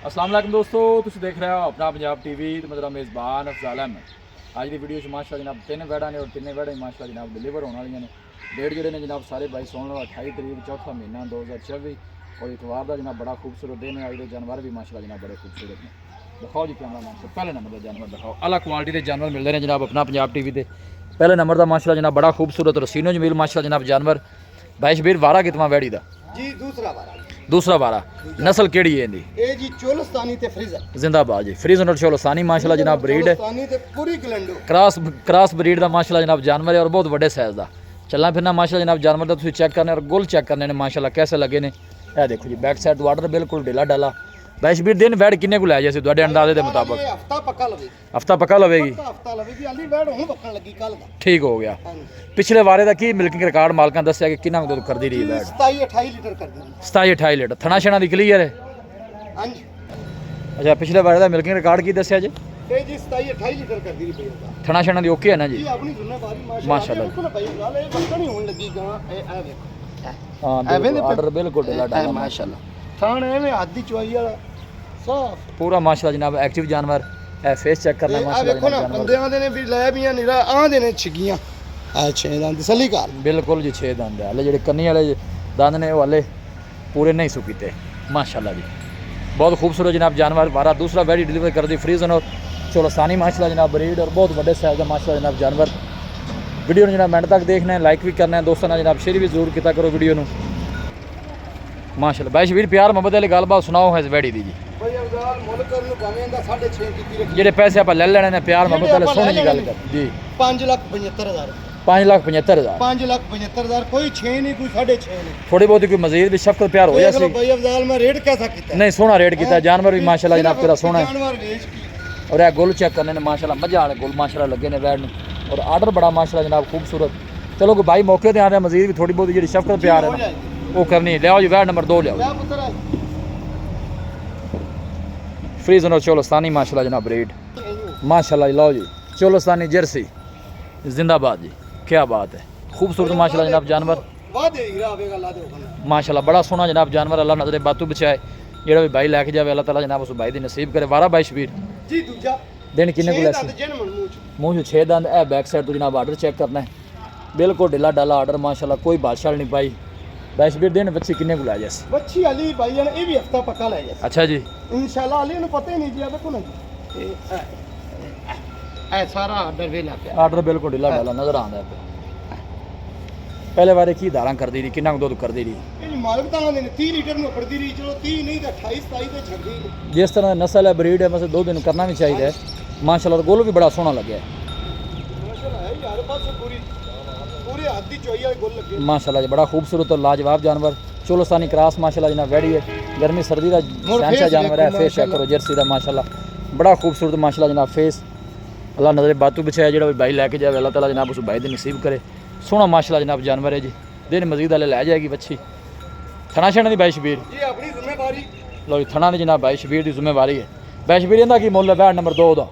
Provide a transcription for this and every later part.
अस्सलाम वालेकुम दोस्तों, तुम देख रहे हो अपना पंजाब टीवी तो मेरा मेज़बान अफजाल अहमद। आज की वीडियो माशा जनाब 3 वैड़ा ने और 3 वैड़ा माशा जनाब डिलीवर होने वाली ने। डेट जोड़े ने जनाब सारे भाई सुन लो 28 तरीक चौथा महीना 2024 और इतवार का जनाब बड़ा खूबसूरत दिन है। आज के जानवर भी माशा जनाब बड़े खूबसूरत ने। दिखाओ जी कैमरा मैन से पहले नंबर का जानवर दिखाओ। अलग क्वालिटी के जानवर मिलते हैं जनाब अपना पंजाब टीवी से। पहले नंबर का माशा जनाब बड़ा खूबसूरत रसीनो जमील माशा जनाब जानवर भाई शबीर वारा कितना वैड़ी का जी दूसरा वारा नस्ल केड़ी है इहदी? ए जी चोलस्तानी ते फ्रीजर जिंदाबाद जी फ्रीजन और चोलस्तानी माशाल्लाह जनाब ब्रीड है। चोलस्तानी ते पूरी गलंडो क्रॉस ब्रीड का माशाल्लाह जनाब जानवर है और बहुत बड़े साइज का। चलना फिरना माशाल्लाह जनाब जानवर का तुम चेक करने और गुल चेक करने ने माशाल्लाह कैसे लगे ने। यह देखो जी बैक साइड वाटर बिल्कुल ढिला डाला। भाई शबीर दिन वैड किन्ने को लै जैसे तुहाडे अंदाजे के मुताबिक? हफ्ता पक्का लवेगी। ठीक हो गया। पिछले वारे का की मिल्किंग रिकॉर्ड मालकां दस्सिया कि किन्ना दुध करदी रही वैड? 27-28 लीटर कर दी। 27-28 लीटर थना छना दी क्लीयर है? हां जी। अच्छा पिछले वारे का मिल्किंग रिकॉर्ड की दस्सिया जी? ए जी 27-28 लीटर कर दी रही है। थना छना दी ओके है ना जी? जी अपनी जिम्मेदारी माशाल्लाह। बिल्कुल भाई गाल ए बक्का नहीं होने लगी गां ए देखो। हां ऑर्डर बिल्कुल ढिला डाला माशाल्लाह। थान एवें हाथ दी चुआई वाला साफ पूरा माशाल्लाह जनाब एक्टिव जानवर है। फेस चेक करना माशाल्लाह देखो ना बंदे आंदे ने भी लै भी निरा आंदे ने छिगियां आ 6 दंद तसल्ली कर बिल्कुल जी 6 दंद है। हले जेडे कन्नी वाले दंद ने वो हले पूरे नहीं सुकीते माशाल्लाह जी। बहुत खूबसूरत जनाब जानवर वारा दूसरा वैडी डिलीवर कर दी फ्रीजन और चोलस्तानी माशाल्लाह जनाब ब्रीड और बहुत बड़े साइज का माशाल्लाह जनाब जानवर। वीडियो जनाब मिनट तक देखना है लाइक भी करना है दोस्तों ने जनाब शेयर भी जरूर किया करो वीडियो में माशाल्लाह। भाई शबीर प्यार मोहब्बत वाली गलबात सुनाओ है इस वैडी दी जी। जेडे पैसे आप ले लेने ने प्यार मोहब्बत वाले सोने की गल कर जी। 5,75,000 5,75,000 5,75,000 कोई 6 नहीं कोई 6.5 नहीं। थोड़ी बहुत कोई मजीद भी शफकत प्यार हो जाए भाई अफजाल में रेट कैसा किया? नहीं सोना रेट किया जानवर भी माशाल्लाह जनाब तेरा सोना है। जानवर बेच की और यह गुल चेक करने ने माशाल्लाह मजा वाले गुल माशाल्लाह लगे ने वैड और आर्डर बड़ा माशाल्लाह जनाब खूबसूरत। चलो कोई भाई मौके ते आ रहे मजीद भी थोड़ी बहुत जी शफकत प्यार है वो करनी ले आओ जी। वैड नंबर 2 ले आओ फ्रीजन और चोलस्तानी माशाल्लाह जनाब ब्रीड माशाल्लाह। लो जी चोलस्तानी जर्सी जिंदाबाद जी क्या बात है खूबसूरत माशाल्लाह जनाब जानवर माशाल्लाह बड़ा सोहना जनाब जानवर। अल्लाह नजरे बातू बचाए जेड़ा भी भाई लैके जाए अल्लाह ताला जनाब उस भाई दी नसीब करे। वारा भाई शबीर जी दूजा दिन किन्ने को लैसे मुंह 6 दंद है। बैक साइड तो जनाब आर्डर चेक करना है बिल्कुल ढिला डाला आर्डर माशाल्लाह कोई बादशाह नहीं पाई। भाई शबीर दिन बच्ची किन्ने को लै जैसे? बच्ची अली भाई ने ये भी हफ्ता पक्का लै जैसे। अच्छा जी इंशाल्लाह अली ने पता ही नहीं जी देखो ना जी ए सारा आर्डर वेला पे आर्डर बिल्कुल ढिला डाला नजर आंदा है। पहले बारे की धारा कर दी रही किन्ना दुध कर दी रही? ये मालिक तां ने 30 लीटर में पड़दी रही। चलो 30 नहीं तो 28-27 ते छड़ दी। जिस तरह नस्ल है ब्रीड है मतलब 2 दिन करना भी चाहिए माशाल्लाह। और गोल भी बड़ा सोहना लगे माशाल्लाह है यार पास पूरी पूरे हाथ दी चोई वाले गोल लगे माशाल्लाह जी। बड़ा खूबसूरत और लाजवाब जानवर चोलस्तानी क्रॉस माशाल्लाह जनाब वैडी है। गर्मी सर्दी का शहनशाह जानवर है। फेस चेक करो जर्सी का माशाल्लाह बड़ा खूबसूरत माशाल्लाह जनाब फेस। अल्लाह नजरे बातू बचाया जेड़ा भी भाई लैके जाए अल्लाह ताला जनाब उस भाई दी नसीब करे। सोहना माशाल्लाह जनाब जानवर है जी। दिन मजीद वाले लै जाएगी बच्ची थना छना दी भाई शबीर जी अपनी जिम्मेदारी लो जी थना दी जनाब भाई शबीर दी जिम्मेवारी है। भाई शबीर इंदा की मुੱਲ है वैड नंबर 2 दा?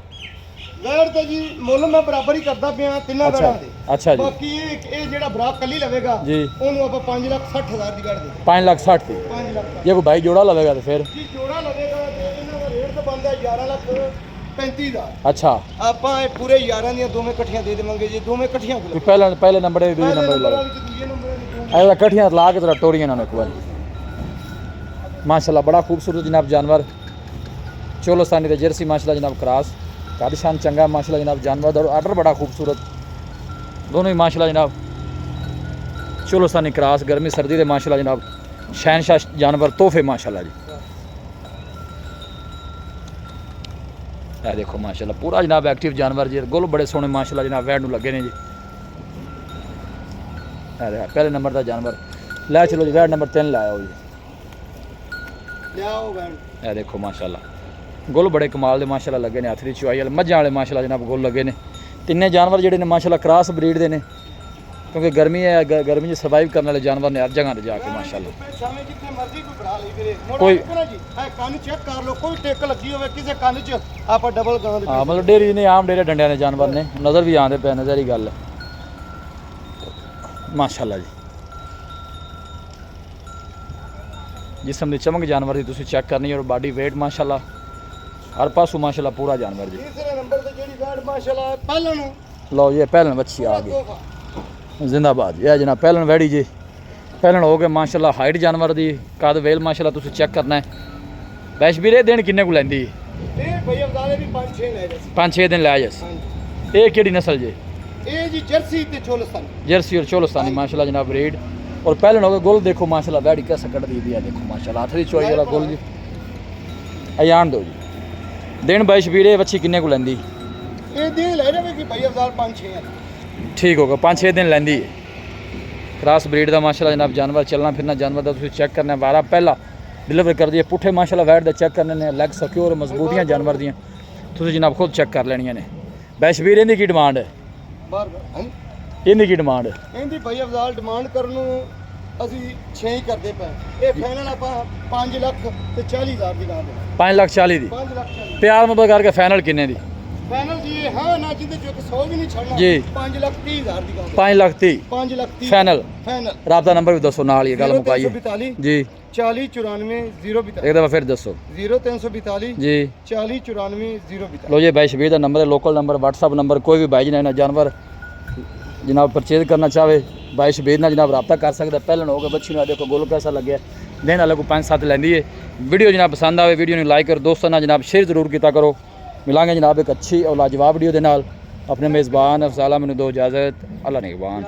वैड तो जी मुੱਲ मैं बराबर ही करदा पिया तिन्ना वैडां दे। अच्छा जी बाकी ये जेड़ा बराबर कली लवेगा जी ओनू आप 5,60,000 दी वैड दे 5,60,000 दी। 5 लाख ये कोई भाई जोड़ा लवेगा तो फिर जी जोड़ा लगेगा ते इन्हां दा रेट तो बनदा 11,35,000। अच्छा ਆਪਾਂ ਇਹ ਪੂਰੇ 11 ਦੀਆਂ ਦੋਵੇਂ ਇਕੱਠੀਆਂ ਦੇ ਦੇਵਾਂਗੇ ਜੀ ਦੋਵੇਂ ਇਕੱਠੀਆਂ भी पहले नंबर है दूसरे नंबर लगा ऐसा कठिया ला के जरा टोरियां ना एक बार माशाल्लाह बड़ा खूबसूरत जनाब जानवर चोलस्तानी का जर्सी माशाल्लाह जनाब क्रॉस कादी शान चंगा माशाल्लाह जनाब जानवर और आर्डर बड़ा खूबसूरत दोनों ही माशाल्लाह जनाब चोलस्तानी क्रॉस गर्मी सर्दी के माशाल्लाह जनाब शहनशाह जानवर तोहफे माशाल्लाह जी। यह देखो माशाल्लाह पूरा जनाब एक्टिव जानवर जी गुल बड़े सोहने माशाल्लाह जनाब वैड लगे ने जी। पहले नंबर का जानवर लै चलो जी वैड नंबर 3 लाया जी। यह देखो माशाल्लाह गुल बड़े कमाल के माशाल्लाह लगे ने हथ दी चुआई वाले मझां वाले माशाल्लाह जनाब गुल लगे ने। तिन्ने जानवर जेडे ने माशाल्लाह क्रॉस ब्रीड दे ने क्योंकि गर्मी है गर्मी में सर्वाइव करने वाले जानवर ने हर जगह पर जाके माशाल्लाह कोई ਕੰਨ ਚੈੱਕ ਕਰ ਲਓ ਕੋਈ ਟਿਕ ਲੱਗੀ ਹੋਵੇ ਕਿਸੇ ਕੰਨ 'ਚ ਆਪਾਂ ਡਬਲ ਗਾਂ ਦੇ हाँ मतलब डेरी ने आम डेरे डंडिया ने जानवर ने नज़र भी आते पे नज़र ही गल माशाल्लाह जी। जिसम की चमक जानवर की तुसी चेक करनी है और बॉडी वेट माशाल्लाह हर पासों माशाल्लाह पूरा जानवर जी। तीसरे नंबर ते जेडी वैट माशाल्लाह पहलन लो ये पहलन बच्ची आ गई जिंदाबाद। यह जनाब पहलन वैड़ी जी, पहलन हो गए माशाल्लाह हाइट जानवर दी, कद वेल माशाल्लाह तुसी चेक करना है। वैश वीरे दिन किन्ने को लैंदी? ए भाई अब्दाले भी 5-6 ले जस 5-6 दिन लै जस। हां ये केड़ी नस्ल जी? ए जी जर्सी ते चोलस्तान जर्सी और चोलस्तानी माशाल्लाह जनाब ब्रीड। और पहलन हो गए गुल देखो माशाल्लाह वैड़ी कैसा कट दी है देखो माशाल्लाह हाथ दी चोई वाला गुल जी। अयान दो जी दिन वैश वीरे बच्ची किन्ने को लैंदी? ए दिन ले जावे कि भाई अब्दाल 5-6 है। ठीक होगा 5-6 दिन लैंदी है। क्रॉस ब्रीड का माशाल्लाह जनाब जानवर चलना फिरना जानवर का तुसीं चेक करना वारा पहला डिलीवर कर दिए पुठे माशाल्लाह वैट का चेक करने ने लैग सिक्योर मजबूतियां जानवर दियां तुसीं जनाब खुद चेक कर लेनियां ने। वैश वीर इहदी की डिमांड है? बार हां इहदी की डिमांड है? ਇਹਦੀ ਭਾਈ ਅਫਜ਼ਾਲ ਡਿਮਾਂਡ ਕਰਨ ਨੂੰ ਅਸੀਂ 6 ਹੀ ਕਰਦੇ ਪਏ। ਇਹ ਫਾਈਨਲ ਆਪਾਂ 5 ਲੱਖ ਤੇ 40 ਹਜ਼ਾਰ ਦੀ ਲਾ ਦੇ 5,40,000 ਦੀ 5 ਲੱਖ 40 प्यार मुहब्बत करके फाइनल किन्ने दी? ਫਾਈਨਲ ਜੀ ਇਹ ਹਾਂ ਨਾ ਜਿੰਦੇ ਚੋਂ 100 ਵੀ ਨਹੀਂ ਛੱਡਣਾ ਜੀ। 5 ਲੱਖ 30 ਹਜ਼ਾਰ ਦੀ ਲਾ ਦੇ 5,30,000 5 ਲੱਖ 30 फाइनल। ਫਾਈਨਲ राबता नंबर भी दसो नाल ये गल मुकाइए 0342 जी। 40 94 042 एक दफ़ा फिर दसो 0342 जी। 40 94 042 लो ये भाई शबीर का नंबर है, लोकल नंबर व्हाट्सअप नंबर। कोई भी भाई जनाब जानवर जनाब परचेज करना चाहे भाई शबीर ना जनाब रब्ता कर सकता है। पहले हो गए बच्ची ना देखो गोल कैसा लगे दिन वाले को 5-7 लैंदी है। वीडियो जनाब पसंद आए वीडियो ने लाइक करो दोस्तों ना जनाब शेयर जरूर किया करो। मिलांगे जनाब एक अच्छी और लाजवाब वीडियो के नाल। अपने मेज़बान अफजाला मैनू दो इजाज़त। अल्लाह निगहबान।